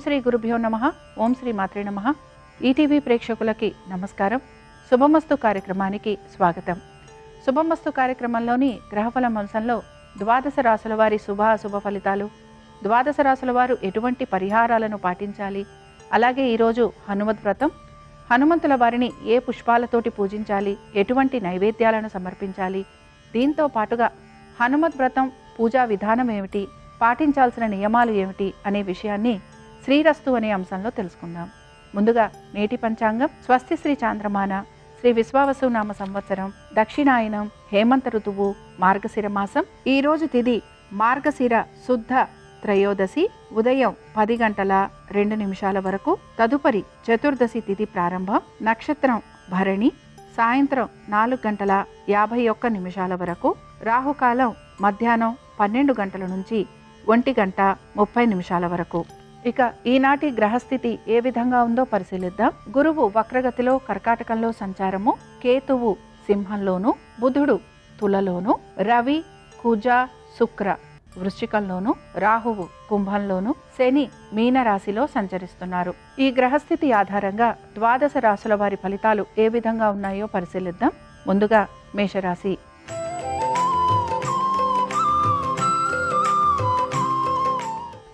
శ్రీ గురుభ్యో నమః. ఓం శ్రీ మాత్రే నమః. ఈటీవీ ప్రేక్షకులకి నమస్కారం. శుభమస్తు కార్యక్రమానికి స్వాగతం. శుభమస్తు కార్యక్రమంలోని గ్రహఫల అంశంలో ద్వాదశ రాశుల వారి శుభాశుభ ఫలితాలు, ద్వాదశ రాశుల వారు ఎటువంటి పరిహారాలను పాటించాలి, అలాగే ఈరోజు హనుమత్ వ్రతం, హనుమంతుల వారిని ఏ పుష్పాలతోటి పూజించాలి, ఎటువంటి నైవేద్యాలను సమర్పించాలి, దీంతో పాటుగా హనుమత్ వ్రతం పూజా విధానం ఏమిటి, పాటించాల్సిన నియమాలు ఏమిటి అనే విషయాన్ని శ్రీరస్తు అనే అంశంలో తెలుసుకుందాం. ముందుగా నేటి పంచాంగం స్వస్తి శ్రీ చాంద్రమాన శ్రీ విశ్వావసు నామ సంవత్సరం దక్షిణాయనం హేమంత ఋతువు మార్గశిర మాసం. ఈరోజు తిథి మార్గశిర శుద్ధ త్రయోదశి ఉదయం 10:02 వరకు. తదుపరి చతుర్దశి తిథి ప్రారంభం. నక్షత్రం భరణి. సాయంత్రం 4:51 వరకు. రాహుకాలం మధ్యాహ్నం 12 గంటల నుంచి 1:30 వరకు. ఇక ఈనాటి గ్రహస్థితి ఏ విధంగా ఉందో పరిశీలిద్దాం. గురువు వక్రగతిలో కర్కాటకంలో సంచారము, కేతువు సింహంలోను, బుధుడు తులలోను, రవి కుజ శుక్ర వృశ్చికంలోను, రాహువు కుంభంలోను, శని మీనరాశిలో సంచరిస్తున్నారు. ఈ గ్రహస్థితి ఆధారంగా ద్వాదశ రాశుల వారి ఫలితాలు ఏ విధంగా ఉన్నాయో పరిశీలిద్దాం. ముందుగా మేషరాశి.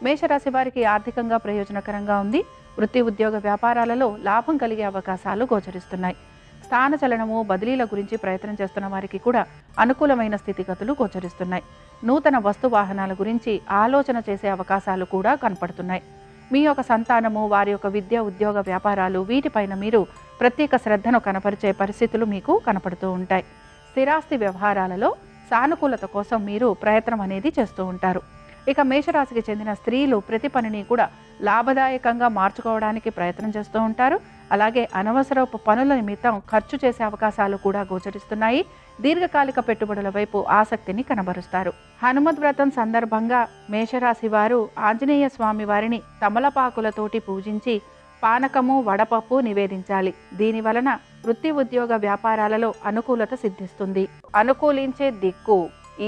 మేషరాశి వారికి ఆర్థికంగా ప్రయోజనకరంగా ఉంది. వృత్తి ఉద్యోగ వ్యాపారాలలో లాభం కలిగే అవకాశాలు గోచరిస్తున్నాయి. స్థానచలనము బదిలీల గురించి ప్రయత్నం చేస్తున్న వారికి కూడా అనుకూలమైన స్థితిగతులు గోచరిస్తున్నాయి. నూతన వస్తు వాహనాల గురించి ఆలోచన చేసే అవకాశాలు కూడా కనపడుతున్నాయి. మీ యొక్క సంతానము, వారి యొక్క విద్య ఉద్యోగ వ్యాపారాలు, వీటిపైన మీరు ప్రత్యేక శ్రద్ధను కనపరిచే పరిస్థితులు మీకు కనపడుతూ ఉంటాయి. స్థిరాస్తి వ్యవహారాలలో సానుకూలత కోసం మీరు ప్రయత్నం అనేది చేస్తూ ఉంటారు. ఇక మేషరాశికి చెందిన స్త్రీలు ప్రతి పనిని కూడా లాభదాయకంగా మార్చుకోవడానికి ప్రయత్నం చేస్తూ ఉంటారు. అలాగే అనవసరపు పనుల నిమిత్తం ఖర్చు చేసే అవకాశాలు కూడా గోచరిస్తున్నాయి. దీర్ఘకాలిక పెట్టుబడుల వైపు ఆసక్తిని కనబరుస్తారు. హనుమత్ వ్రతం సందర్భంగా మేషరాశి వారు ఆంజనేయ స్వామి వారిని తమలపాకులతోటి పూజించి పానకము వడపప్పు నివేదించాలి. దీని వలన వృత్తి ఉద్యోగ వ్యాపారాలలో అనుకూలత సిద్ధిస్తుంది. అనుకూలించే దిక్కు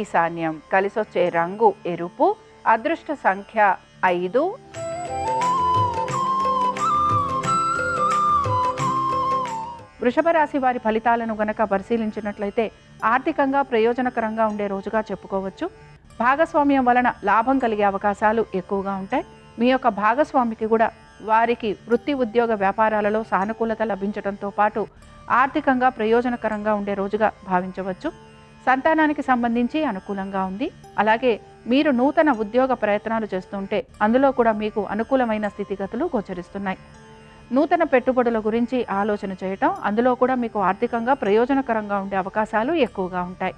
ఈశాన్యం. కలిసొచ్చే రంగు ఎరుపు. అదృష్ట సంఖ్య 5. వృషభ రాశి వారి ఫలితాలను గనక పరిశీలించినట్లయితే ఆర్థికంగా ప్రయోజనకరంగా ఉండే రోజుగా చెప్పుకోవచ్చు. భాగస్వామ్యం వలన లాభం కలిగే అవకాశాలు ఎక్కువగా ఉంటాయి. మీ యొక్క భాగస్వామికి కూడా వారికి వృత్తి ఉద్యోగ వ్యాపారాలలో సానుకూలత లభించడంతో పాటు ఆర్థికంగా ప్రయోజనకరంగా ఉండే రోజుగా భావించవచ్చు. సంతానానికి సంబంధించి అనుకూలంగా ఉంది. అలాగే మీరు నూతన ఉద్యోగ ప్రయత్నాలు చేస్తుంటే అందులో కూడా మీకు అనుకూలమైన స్థితిగతులు గోచరిస్తున్నాయి. నూతన పెట్టుబడుల గురించి ఆలోచన చేయటం, అందులో కూడా మీకు ఆర్థికంగా ప్రయోజనకరంగా ఉండే అవకాశాలు ఎక్కువగా ఉంటాయి.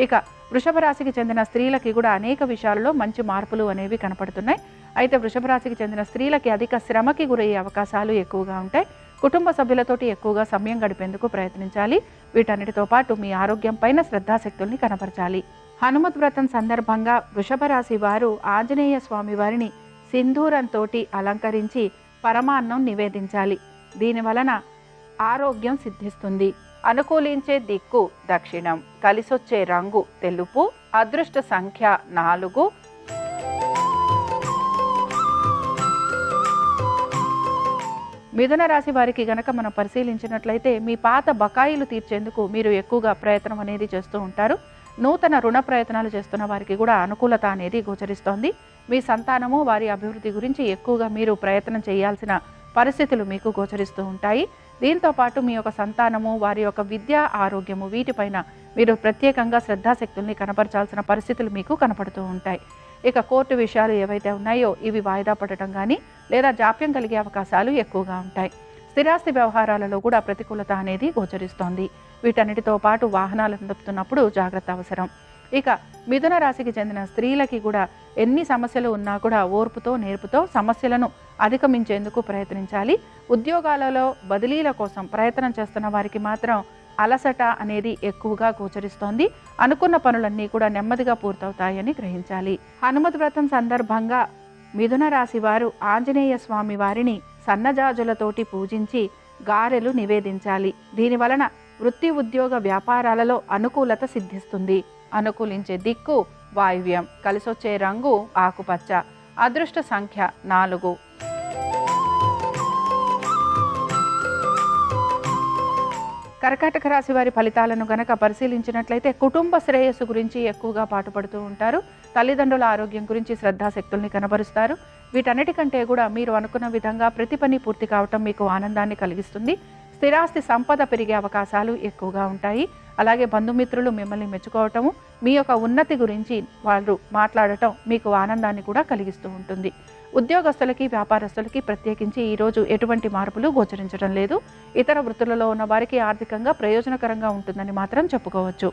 ఇక వృషభ రాశికి చెందిన స్త్రీలకి కూడా అనేక విషయాల్లో మంచి మార్పులు అనేవి కనపడుతున్నాయి. అయితే వృషభ రాశికి చెందిన స్త్రీలకి అధిక శ్రమకి గురయ్యే అవకాశాలు ఎక్కువగా ఉంటాయి. కుటుంబ సభ్యులతోటి ఎక్కువగా సమయం గడిపేందుకు ప్రయత్నించాలి. వీటన్నిటితో పాటు మీ ఆరోగ్యం పైన శ్రద్ధాశక్తుల్ని కనపరచాలి. హనుమత్ వ్రతం సందర్భంగా వృషభ రాశి వారు ఆంజనేయ స్వామి వారిని సింధూరంతో అలంకరించి పరమాన్నం నివేదించాలి. దీని వలన ఆరోగ్యం సిద్ధిస్తుంది. అనుకూలించే దిక్కు దక్షిణం. కలిసొచ్చే రంగు తెలుపు. అదృష్ట సంఖ్య 4. మిథున రాశి వారికి గనక మనం పరిశీలించినట్లయితే మీ పాత బకాయిలు తీర్చేందుకు మీరు ఎక్కువగా ప్రయత్నం అనేది చేస్తూ ఉంటారు. నూతన రుణ ప్రయత్నాలు చేస్తున్న వారికి కూడా అనుకూలత అనేది గోచరిస్తోంది. మీ సంతానము వారి అభివృద్ధి గురించి ఎక్కువగా మీరు ప్రయత్నం చేయాల్సిన పరిస్థితులు మీకు గోచరిస్తూ ఉంటాయి. దీంతో పాటు మీ యొక్క సంతానము, వారి యొక్క విద్య ఆరోగ్యము, వీటిపైన మీరు ప్రత్యేకంగా శ్రద్ధాశక్తుల్ని కనపరచాల్సిన పరిస్థితులు మీకు కనపడుతూ ఉంటాయి. ఇక కోర్టు విషయాలు ఏవైతే ఉన్నాయో ఇవి వాయిదా పడటం కానీ లేదా జాప్యం కలిగే అవకాశాలు ఎక్కువగా ఉంటాయి. స్థిరాస్తి వ్యవహారాలలో కూడా ప్రతికూలత అనేది గోచరిస్తోంది. వీటన్నిటితో పాటు వాహనాలు నడుపుతున్నప్పుడు జాగ్రత్త అవసరం. ఇక మిథున రాశికి చెందిన స్త్రీలకి కూడా ఎన్ని సమస్యలు ఉన్నా కూడా ఓర్పుతో నేర్పుతో సమస్యలను అధిగమించేందుకు ప్రయత్నించాలి. ఉద్యోగాలలో బదిలీల కోసం ప్రయత్నం చేస్తున్న వారికి మాత్రం అలసట అనేది ఎక్కువగా గోచరిస్తోంది. అనుకున్న పనులన్నీ కూడా నెమ్మదిగా పూర్తవుతాయని గ్రహించాలి. హనుమత్ వ్రతం సందర్భంగా మిథున రాశి వారు ఆంజనేయ స్వామి వారిని సన్నజాజులతోటి పూజించి గారెలు నివేదించాలి. దీని వలన వృత్తి ఉద్యోగ వ్యాపారాలలో అనుకూలత సిద్ధిస్తుంది. అనుకూలించే దిక్కు వాయువ్యం. కలిసొచ్చే రంగు ఆకుపచ్చ. అదృష్ట సంఖ్య 4. కర్కాటక రాశి వారి ఫలితాలను గనక పరిశీలించినట్లయితే కుటుంబ శ్రేయస్సు గురించి ఎక్కువగా పాటుపడుతూ ఉంటారు. తల్లిదండ్రుల ఆరోగ్యం గురించి శ్రద్ధాశక్తుల్ని కనబరుస్తారు. వీటన్నిటికంటే కూడా మీరు అనుకున్న విధంగా ప్రతి పని పూర్తి కావటం మీకు ఆనందాన్ని కలిగిస్తుంది. స్థిరాస్తి సంపద పెరిగే అవకాశాలు ఎక్కువగా ఉంటాయి. అలాగే బంధుమిత్రులు మిమ్మల్ని మెచ్చుకోవటము, మీ యొక్క ఉన్నతి గురించి వాళ్ళు మాట్లాడటం మీకు ఆనందాన్ని కూడా కలిగిస్తూ ఉంటుంది. ఉద్యోగస్తులకి, వ్యాపారస్తులకి ప్రత్యేకించి ఈరోజు ఎటువంటి మార్పులు గోచరించడం లేదు. ఇతర వృత్తులలో ఉన్న వారికి ఆర్థికంగా ప్రయోజనకరంగా ఉంటుందని మాత్రం చెప్పుకోవచ్చు.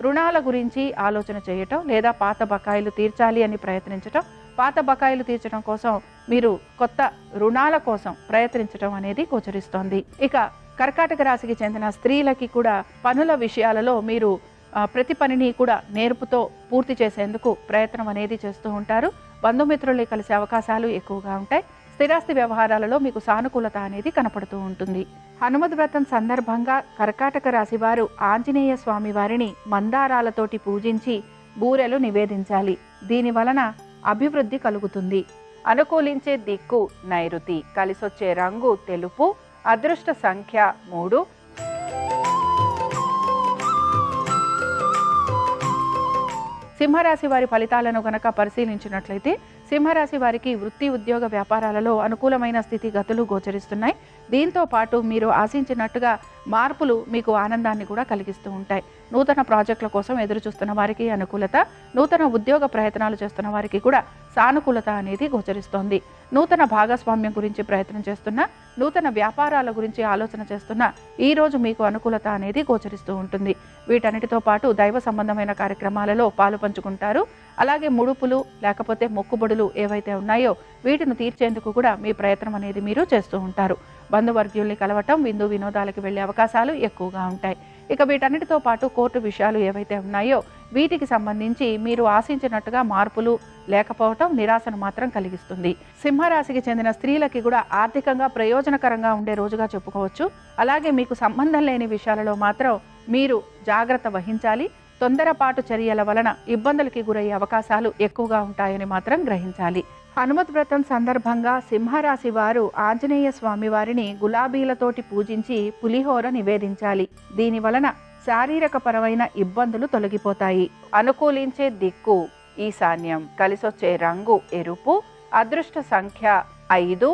రుణాల గురించి ఆలోచన చేయటం లేదా పాత బకాయిలు తీర్చాలి అని ప్రయత్నించటం, పాత బకాయిలు తీర్చడం కోసం మీరు కొత్త రుణాల కోసం ప్రయత్నించడం అనేది గోచరిస్తోంది. ఇక కర్కాటక రాశికి చెందిన స్త్రీలకి కూడా పనుల విషయాలలో మీరు ప్రతి పనిని కూడా నేర్పుతో పూర్తి చేసేందుకు ప్రయత్నం అనేది చేస్తూ ఉంటారు. బంధుమిత్రుల్ని కలిసే అవకాశాలు ఎక్కువగా ఉంటాయి. స్థిరాస్తి వ్యవహారాలలో మీకు సానుకూలత అనేది కనపడుతూ ఉంటుంది. హనుమద్ వ్రతం సందర్భంగా కర్కాటక రాశి వారు ఆంజనేయ స్వామి వారిని మందారాలతోటి పూజించి బూరెలు నివేదించాలి. దీని వలన అభివృద్ధి కలుగుతుంది. అనుకూలించే దిక్కు నైరుతి, కలిసొచ్చే రంగు తెలుపు, అదృష్ట సంఖ్య 3. సింహరాశి వారి ఫలితాలను గనక పరిశీలించినట్లయితే సింహరాశి వారికి వృత్తి, ఉద్యోగ, వ్యాపారాలలో అనుకూలమైన స్థితిగతులు గోచరిస్తున్నాయి. దీంతో పాటు మీరు ఆశించినట్టుగా మార్పులు మీకు ఆనందాన్ని కూడా కలిగిస్తూ ఉంటాయి. నూతన ప్రాజెక్టుల కోసం ఎదురు చూస్తున్న వారికి అనుకూలత, నూతన ఉద్యోగ ప్రయత్నాలు చేస్తున్న వారికి కూడా సానుకూలత అనేది గోచరిస్తోంది. నూతన భాగస్వామ్యం గురించి ప్రయత్నం చేస్తున్న, నూతన వ్యాపారాల గురించి ఆలోచన చేస్తున్న ఈ రోజు మీకు అనుకూలత అనేది గోచరిస్తూ ఉంటుంది. వీటన్నిటితో పాటు దైవ సంబంధమైన కార్యక్రమాలలో పాలు పంచుకుంటారు. అలాగే ముడుపులు లేకపోతే మొక్కుబడులు ఏవైతే ఉన్నాయో వీటిని తీర్చేందుకు కూడా మీ ప్రయత్నం అనేది మీరు చేస్తూ ఉంటారు. బంధువర్గీయుల్ని కలవటం, విందు వినోదాలకు వెళ్లే అవకాశాలు ఎక్కువగా ఉంటాయి. ఇక వీటన్నిటితో పాటు కోర్టు విషయాలు ఏవైతే ఉన్నాయో వీటికి సంబంధించి మీరు ఆశించినట్టుగా మార్పులు లేకపోవటం నిరాశను మాత్రం కలిగిస్తుంది. సింహరాశికి చెందిన స్త్రీలకి కూడా ఆర్థికంగా ప్రయోజనకరంగా ఉండే రోజుగా చెప్పుకోవచ్చు. అలాగే మీకు సంబంధం లేని విషయాలలో మాత్రం మీరు జాగ్రత్త వహించాలి. తొందరపాటు చర్యల వలన ఇబ్బందులకి గురయ్యే అవకాశాలు ఎక్కువగా ఉంటాయని మాత్రం గ్రహించాలి. హనుమత్ వ్రతం సందర్భంగా సింహరాశి వారు ఆంజనేయ స్వామి వారిని గులాబీలతోటి పూజించి పులిహోర నివేదించాలి. దీని వలన శారీరక పరమైన ఇబ్బందులు తొలగిపోతాయి. అనుకూలించే దిక్కు ఈశాన్యం, కలిసొచ్చే రంగు ఎరుపు, అదృష్ట సంఖ్య 5.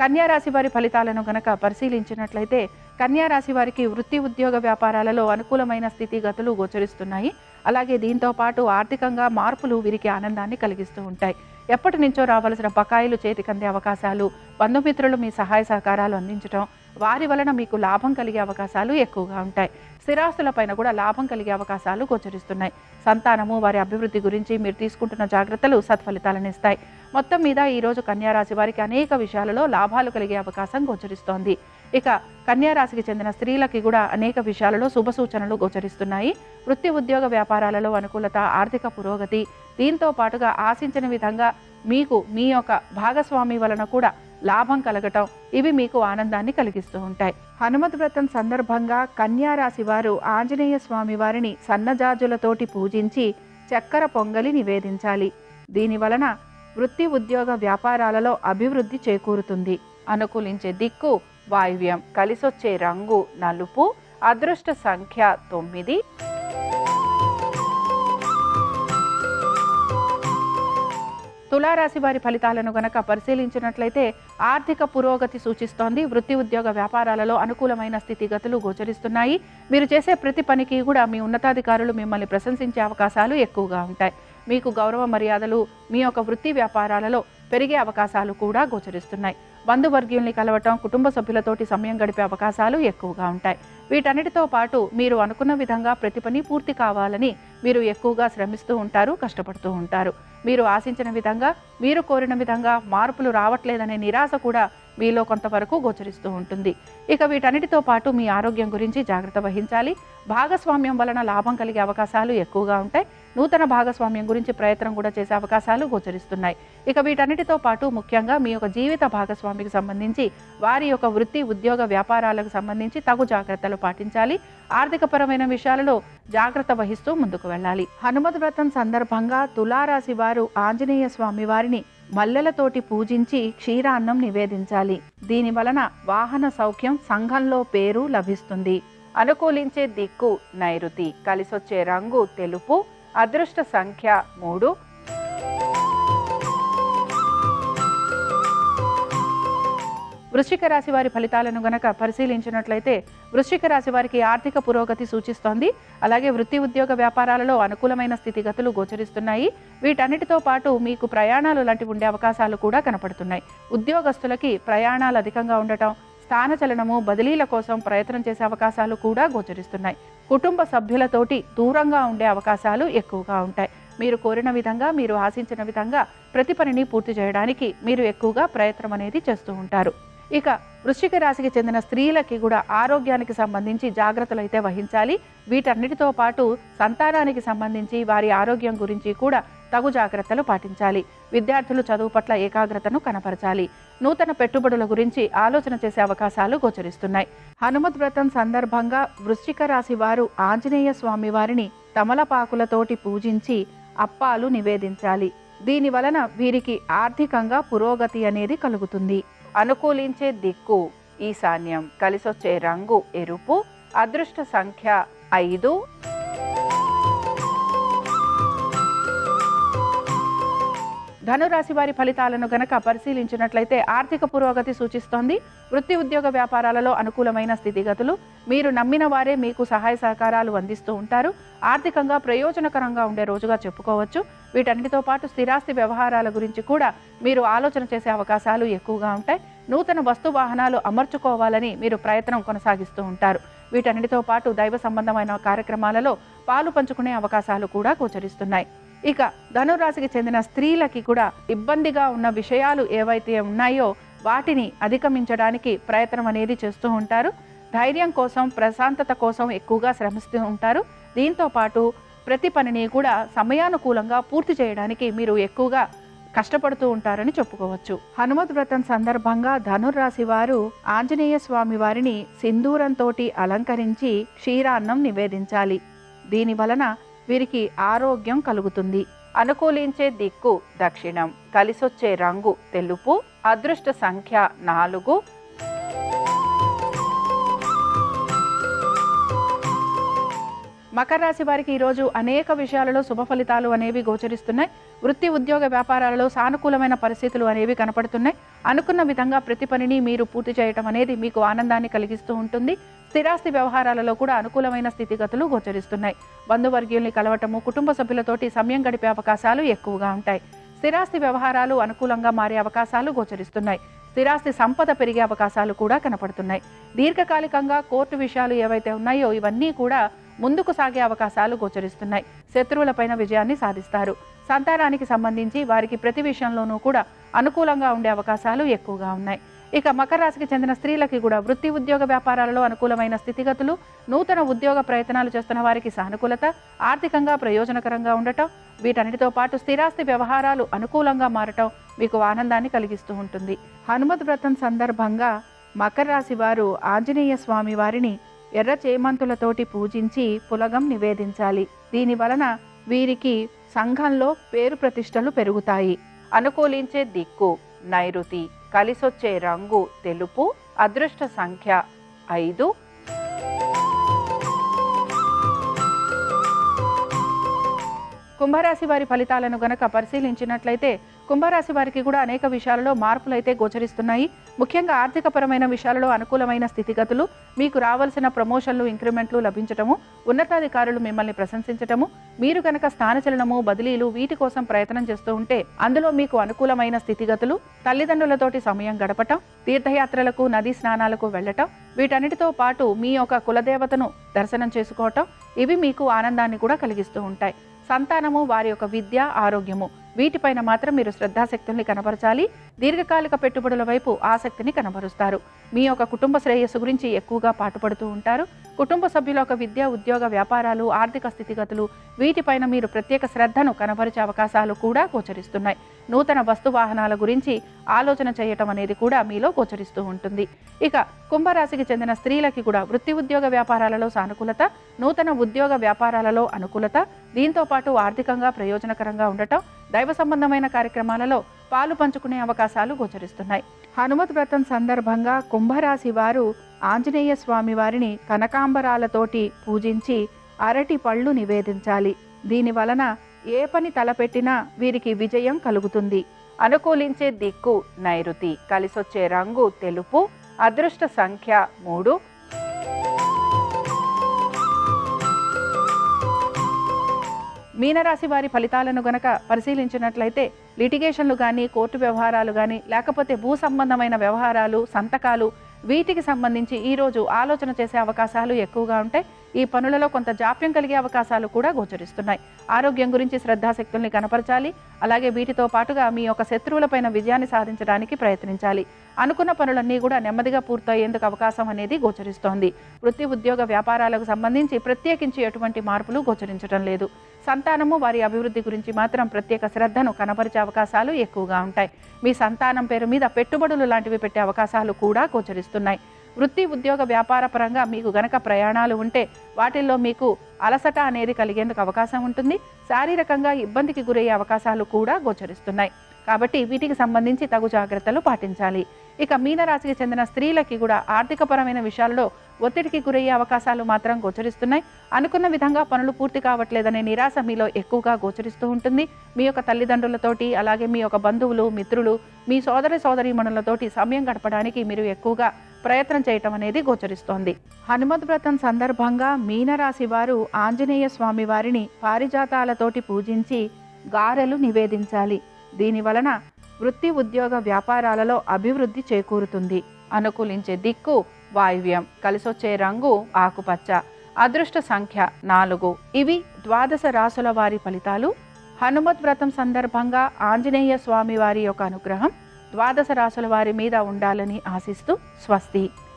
కన్యారాశి వారి ఫలితాలను గనక పరిశీలించినట్లయితే కన్యారాశి వారికి వృత్తి, ఉద్యోగ, వ్యాపారాలలో అనుకూలమైన స్థితిగతులు గోచరిస్తున్నాయి. అలాగే దీంతో పాటు ఆర్థికంగా మార్పులు వీరికి ఆనందాన్ని కలిగిస్తూ ఉంటాయి. ఎప్పటి నుంచో రావాల్సిన బకాయిలు చేతికందే అవకాశాలు, బంధుమిత్రులు మీ సహాయ సహకారాలు అందించడం, వారి వలన మీకు లాభం కలిగే అవకాశాలు ఎక్కువగా ఉంటాయి. స్థిరాస్తులపైన కూడా లాభం కలిగే అవకాశాలు గోచరిస్తున్నాయి. సంతానము, వారి అభివృద్ధి గురించి మీరు తీసుకుంటున్న జాగ్రత్తలు సత్ఫలితాలను ఇస్తాయి. మొత్తం మీద ఈరోజు కన్యారాశి వారికి అనేక విషయాలలో లాభాలు కలిగే అవకాశం గోచరిస్తోంది. ఇక కన్యారాశికి చెందిన స్త్రీలకి కూడా అనేక విషయాలలో శుభ సూచనలు గోచరిస్తున్నాయి. వృత్తి, ఉద్యోగ, వ్యాపారాలలో అనుకూలత, ఆర్థిక పురోగతి, దీంతో పాటుగా ఆశించిన విధంగా మీకు మీ యొక్క భాగస్వామి వలన కూడా లాభం కలగటం, ఇవి మీకు ఆనందాన్ని కలిగిస్తూ ఉంటాయి. హనుమత్ వ్రతం సందర్భంగా కన్యారాశి వారు ఆంజనేయ స్వామి వారిని సన్నజాజులతోటి పూజించి చక్కెర పొంగలి నివేదించాలి. దీని వలన వృత్తి, ఉద్యోగ, వ్యాపారాలలో అభివృద్ధి చేకూరుతుంది. అనుకూలించే దిక్కు వాయువ్యం, కలిసొచ్చే రంగు నలుపు, అదృష్ట సంఖ్య 9. తులారాశి వారి ఫలితాలను గనక పరిశీలించినట్లయితే ఆర్థిక పురోగతి సూచిస్తోంది. వృత్తి, ఉద్యోగ, వ్యాపారాలలో అనుకూలమైన స్థితిగతులు గోచరిస్తున్నాయి. మీరు చేసే ప్రతి పనికి కూడా మీ ఉన్నతాధికారులు మిమ్మల్ని ప్రశంసించే అవకాశాలు ఎక్కువగా ఉంటాయి. మీకు గౌరవ మర్యాదలు మీ యొక్క వృత్తి వ్యాపారాలలో పెరిగే అవకాశాలు కూడా గోచరిస్తున్నాయి. బంధువర్గీయుల్ని కలవటం, కుటుంబ సభ్యులతోటి సమయం గడిపే అవకాశాలు ఎక్కువగా ఉంటాయి. వీటన్నిటితో పాటు మీరు అనుకున్న విధంగా ప్రతి పని పూర్తి కావాలని మీరు ఎక్కువగా శ్రమిస్తూ ఉంటారు, కష్టపడుతూ ఉంటారు. మీరు ఆశించిన విధంగా, మీరు కోరిన విధంగా మార్పులు రావట్లేదనే నిరాశ కూడా మీలో కొంతవరకు గోచరిస్తూ ఉంటుంది. ఇక వీటన్నిటితో పాటు మీ ఆరోగ్యం గురించి జాగ్రత్త వహించాలి. భాగస్వామ్యం వలన లాభం కలిగే అవకాశాలు ఎక్కువగా ఉంటాయి. నూతన భాగస్వామ్యం గురించి ప్రయత్నం కూడా చేసే అవకాశాలు గోచరిస్తున్నాయి. ఇక వీటన్నిటితో పాటు ముఖ్యంగా మీ యొక్క జీవిత భాగస్వామికి సంబంధించి వారి యొక్క వృత్తి, ఉద్యోగ, వ్యాపారాలకు సంబంధించి తగు జాగ్రత్తలు పాటించాలి. ఆర్థికపరమైన విషయాలలో జాగ్రత్త వహిస్తూ ముందుకు వెళ్ళాలి. హనుమత్ వ్రతం సందర్భంగా తులారాశి వారు ఆంజనేయ స్వామి వారిని మల్లెలతోటి పూజించి క్షీరాన్నం నివేదించాలి. దీని వలన వాహన సౌఖ్యం, సంఘంలో పేరు లభిస్తుంది. అనుకూలించే దిక్కు నైరుతి, కలిసొచ్చే రంగు తెలుపు, అదృష్ట సంఖ్య 3. వృశ్చిక రాశి వారి ఫలితాలను గనక పరిశీలించినట్లయితే వృశ్చిక రాశి వారికి ఆర్థిక పురోగతి సూచిస్తోంది. అలాగే వృత్తి, ఉద్యోగ, వ్యాపారాలలో అనుకూలమైన స్థితిగతులు గోచరిస్తున్నాయి. వీటన్నిటితో పాటు మీకు ప్రయాణాలు లాంటివి ఉండే అవకాశాలు కూడా కనపడుతున్నాయి. ఉద్యోగస్తులకి ప్రయాణాలు అధికంగా ఉండటం, స్థానచలనము, బదిలీల కోసం ప్రయత్నం చేసే అవకాశాలు కూడా గోచరిస్తున్నాయి. కుటుంబ సభ్యులతోటి దూరంగా ఉండే అవకాశాలు ఎక్కువగా ఉంటాయి. మీరు కోరిన విధంగా, మీరు ఆశించిన విధంగా ప్రతి పనిని పూర్తి చేయడానికి మీరు ఎక్కువగా ప్రయత్నం అనేది చేస్తూ ఉంటారు. ఇక వృశ్చిక రాశికి చెందిన స్త్రీలకి కూడా ఆరోగ్యానికి సంబంధించి జాగ్రత్తలు అయితే వహించాలి. వీటన్నిటితో పాటు సంతానానికి సంబంధించి వారి ఆరోగ్యం గురించి కూడా తగు జాగ్రత్తలు పాటించాలి. విద్యార్థులు చదువు పట్ల ఏకాగ్రతను కనపరచాలి. నూతన పెట్టుబడుల గురించి ఆలోచన చేసే అవకాశాలు గోచరిస్తున్నాయి. హనుమత్ వ్రతం సందర్భంగా వృశ్చిక రాశి వారు ఆంజనేయ స్వామి వారిని తమలపాకులతోటి పూజించి అప్పాలు నివేదించాలి. దీని వలన వీరికి ఆర్థికంగా పురోగతి అనేది కలుగుతుంది. అనుకూలించే దిక్కు ఈశాన్యం, కలిసొచ్చే రంగు ఎరుపు, అదృష్ట సంఖ్య 5. ధనురాశి వారి ఫలితాలను గనక పరిశీలించినట్లయితే ఆర్థిక పురోగతి సూచిస్తోంది. వృత్తి, ఉద్యోగ, వ్యాపారాలలో అనుకూలమైన స్థితిగతులు. మీరు నమ్మిన వారే మీకు సహాయ సహకారాలు అందిస్తూ ఉంటారు. ఆర్థికంగా ప్రయోజనకరంగా ఉండే రోజుగా చెప్పుకోవచ్చు. వీటన్నిటితో పాటు స్థిరాస్తి వ్యవహారాల గురించి కూడా మీరు ఆలోచన చేసే అవకాశాలు ఎక్కువగా ఉంటాయి. నూతన వస్తు వాహనాలు అమర్చుకోవాలని మీరు ప్రయత్నం కొనసాగిస్తూ ఉంటారు. వీటన్నిటితో పాటు దైవ సంబంధమైన కార్యక్రమాలలో పాలు పంచుకునే అవకాశాలు కూడా గోచరిస్తున్నాయి. ఇక ధనురాశికి చెందిన స్త్రీలకి కూడా ఇబ్బందిగా ఉన్న విషయాలు ఏవైతే ఉన్నాయో వాటిని అధిగమించడానికి ప్రయత్నం అనేది చేస్తూ ఉంటారు. ధైర్యం కోసం, ప్రశాంతత కోసం ఎక్కువగా శ్రమిస్తూ ఉంటారు. దీంతో పాటు ప్రతి పనిని కూడా సమయానుకూలంగా పూర్తి చేయడానికి మీరు ఎక్కువగా కష్టపడుతూ ఉంటారని చెప్పుకోవచ్చు. హనుమత్ వ్రతం సందర్భంగా ధనుర్రాశి వారు ఆంజనేయ స్వామి వారిని సింధూరంతో అలంకరించి క్షీరాన్నం నివేదించాలి. దీని వలన వీరికి ఆరోగ్యం కలుగుతుంది. అనుకూలించే దిక్కు దక్షిణం, కలిసొచ్చే రంగు తెలుపు, అదృష్ట సంఖ్య 4. మకర రాశి వారికి ఈరోజు అనేక విషయాలలో శుభ ఫలితాలు అనేవి గోచరిస్తున్నాయి. వృత్తి, ఉద్యోగ, వ్యాపారాలలో సానుకూలమైన పరిస్థితులు అనేవి కనపడుతున్నాయి. అనుకున్న విధంగా ప్రతి పనిని మీరు పూర్తి చేయటం అనేది మీకు ఆనందాన్ని కలిగిస్తూ ఉంటుంది. స్థిరాస్తి వ్యవహారాలలో కూడా అనుకూలమైన స్థితిగతులు గోచరిస్తున్నాయి. బంధువర్గీయుల్ని కలవటము, కుటుంబ సభ్యులతోటి సమయం గడిపే అవకాశాలు ఎక్కువగా ఉంటాయి. స్థిరాస్తి వ్యవహారాలు అనుకూలంగా మారే అవకాశాలు గోచరిస్తున్నాయి. స్థిరాస్తి సంపద పెరిగే అవకాశాలు కూడా కనపడుతున్నాయి. దీర్ఘకాలికంగా కోర్టు విషయాలు ఏవైతే ఉన్నాయో ఇవన్నీ కూడా ముందుకు సాగే అవకాశాలు గోచరిస్తున్నాయి. శత్రువులపైన విజయాన్ని సాధిస్తారు. సంతానానికి సంబంధించి వారికి ప్రతి విషయంలోనూ కూడా అనుకూలంగా ఉండే అవకాశాలు ఎక్కువగా ఉన్నాయి. ఇక మకర రాశికి చెందిన స్త్రీలకి కూడా వృత్తి, ఉద్యోగ, వ్యాపారాలలో అనుకూలమైన స్థితిగతులు. నూతన ఉద్యోగ ప్రయత్నాలు చేస్తున్న వారికి సానుకూలత, ఆర్థికంగా ప్రయోజనకరంగా ఉండటం, వీటన్నిటితో పాటు స్థిరాస్తి వ్యవహారాలు అనుకూలంగా మారటం మీకు ఆనందాన్ని కలిగిస్తూ ఉంటుంది. హనుమత్ వ్రతం సందర్భంగా మకర రాశి వారు ఆంజనేయ స్వామి వారిని ఎర్ర చేమంతులతోటి పూజించి పులగం నివేదించాలి. దీని వలన వీరికి సంఘంలో పేరు ప్రతిష్టలు పెరుగుతాయి. అనుకూలించే దిక్కు నైరుతి, కలిసొచ్చే రంగు తెలుపు, అదృష్ట సంఖ్య 5. కుంభరాశి వారి ఫలితాలను గనక పరిశీలించినట్లయితే కుంభరాశి వారికి కూడా అనేక విషయాలలో మార్పులు అయితే గోచరిస్తున్నాయి. ముఖ్యంగా ఆర్థికపరమైన విషయాలలో అనుకూలమైన స్థితిగతులు, మీకు రావాల్సిన ప్రమోషన్లు, ఇంక్రిమెంట్లు లభించటము, ఉన్నతాధికారులు మిమ్మల్ని ప్రశంసించటము, మీరు గనక స్థానచలనము, బదిలీలు వీటి కోసం ప్రయత్నం చేస్తూ ఉంటే అందులో మీకు అనుకూలమైన స్థితిగతులు, తల్లిదండ్రులతోటి సమయం గడపటం, తీర్థయాత్రలకు, నదీ స్నానాలకు వెళ్ళటం, వీటన్నిటితో పాటు మీ యొక్క కులదేవతను దర్శనం చేసుకోవటం, ఇవి మీకు ఆనందాన్ని కూడా కలిగిస్తూ ఉంటాయి. సంతానము, వారి యొక్క విద్య, ఆరోగ్యము వీటిపైన మాత్రం మీరు శ్రద్ధాశక్తుల్ని కనబరచాలి. దీర్ఘకాలిక పెట్టుబడుల వైపు ఆసక్తిని కనబరుస్తారు. మీ యొక్క కుటుంబ శ్రేయస్సు గురించి ఎక్కువగా పాటుపడుతూ ఉంటారు. కుటుంబ సభ్యుల యొక్క విద్య, ఉద్యోగ, వ్యాపారాలు, ఆర్థిక స్థితిగతులు వీటిపైన మీరు ప్రత్యేక శ్రద్ధను కనబరిచే అవకాశాలు కూడా గోచరిస్తున్నాయి. నూతన వస్తు వాహనాల గురించి ఆలోచన చేయటం అనేది కూడా మీలో గోచరిస్తూ ఉంటుంది. ఇక కుంభరాశికి చెందిన స్త్రీలకి కూడా వృత్తి, ఉద్యోగ, వ్యాపారాలలో సానుకూలత, నూతన ఉద్యోగ వ్యాపారాలలో అనుకూలత, దీంతో పాటు ఆర్థికంగా ప్రయోజనకరంగా ఉండటం, దైవ సంబంధమైన కార్యక్రమాలలో పాలు పంచుకునే అవకాశాలు గోచరిస్తున్నాయి. హనుమత్ వ్రతం సందర్భంగా కుంభరాశి వారు ఆంజనేయ స్వామి వారిని కనకాంబరాలతోటి పూజించి అరటి పళ్ళు నివేదించాలి. దీని వలన ఏ పని తలపెట్టినా వీరికి విజయం కలుగుతుంది. అనుకూలించే దిక్కు నైరుతి, కలిసొచ్చే రంగు తెలుపు, అదృష్ట సంఖ్య 3. మీనరాశి వారి ఫలితాలను గనక పరిశీలించినట్లయితే లిటిగేషన్లు కానీ, కోర్టు వ్యవహారాలు కానీ, లేకపోతే భూ సంబంధమైన వ్యవహారాలు, సంతకాలు, వీటికి సంబంధించి ఈరోజు ఆలోచన చేసే అవకాశాలు ఎక్కువగా ఉంటాయి. ఈ పనులలో కొంత జాప్యం కలిగే అవకాశాలు కూడా గోచరిస్తున్నాయి. ఆరోగ్యం గురించి శ్రద్ధాశక్తుల్ని కనపరచాలి. అలాగే వీటితో పాటుగా మీ యొక్క శత్రువులపైన విజయాన్ని సాధించడానికి ప్రయత్నించాలి. అనుకున్న పనులన్నీ కూడా నెమ్మదిగా పూర్తయ్యేందుకు అవకాశం అనేది గోచరిస్తోంది. వృత్తి, ఉద్యోగ, వ్యాపారాలకు సంబంధించి ప్రత్యేకించి ఎటువంటి మార్పులు గోచరించడం లేదు. సంతానము, వారి అభివృద్ధి గురించి మాత్రం ప్రత్యేక శ్రద్ధను కనపరిచే అవకాశాలు ఎక్కువగా ఉంటాయి. మీ సంతానం పేరు మీద పెట్టుబడులు లాంటివి పెట్టే అవకాశాలు కూడా గోచరిస్తున్నాయి. వృత్తి, ఉద్యోగ, వ్యాపార పరంగా మీకు గనక ప్రయాణాలు ఉంటే వాటిల్లో మీకు అలసట అనేది కలిగేందుకు అవకాశం ఉంటుంది. శారీరకంగా ఇబ్బందికి గురయ్యే అవకాశాలు కూడా గోచరిస్తున్నాయి. కాబట్టి వీటికి సంబంధించి తగు జాగ్రత్తలు పాటించాలి. ఇక మీనరాశికి చెందిన స్త్రీలకి కూడా ఆర్థికపరమైన విషయాల్లో ఒత్తిడికి గురయ్యే అవకాశాలు మాత్రం గోచరిస్తున్నాయి. అనుకున్న విధంగా పనులు పూర్తి కావట్లేదనే నిరాశ మీలో ఎక్కువగా గోచరిస్తూ ఉంటుంది. మీ యొక్క తల్లిదండ్రులతోటి, అలాగే మీ యొక్క బంధువులు, మిత్రులు, మీ సోదరీమణులతోటి సమయం గడపడానికి మీరు ఎక్కువగా ప్రయత్నం చేయటం అనేది గోచరిస్తోంది. హనుమత్ వ్రతం సందర్భంగా మీనరాశి వారు ఆంజనేయ స్వామి వారిని పారిజాతాలతోటి పూజించి గారెలు నివేదించాలి. దీని వలన వృత్తి, ఉద్యోగ, వ్యాపారాలలో అభివృద్ధి చేకూరుతుంది. అనుకూలించే దిక్కు వాయువ్యం, కలిసొచ్చే రంగు ఆకుపచ్చ, అదృష్ట సంఖ్య 4. ఇవి 12 రాసుల వారి ఫలితాలు. హనుమత్ వ్రతం సందర్భంగా ఆంజనేయ స్వామి వారి యొక్క అనుగ్రహం 12 రాసుల వారి మీద ఉండాలని ఆశిస్తూ స్వస్తి.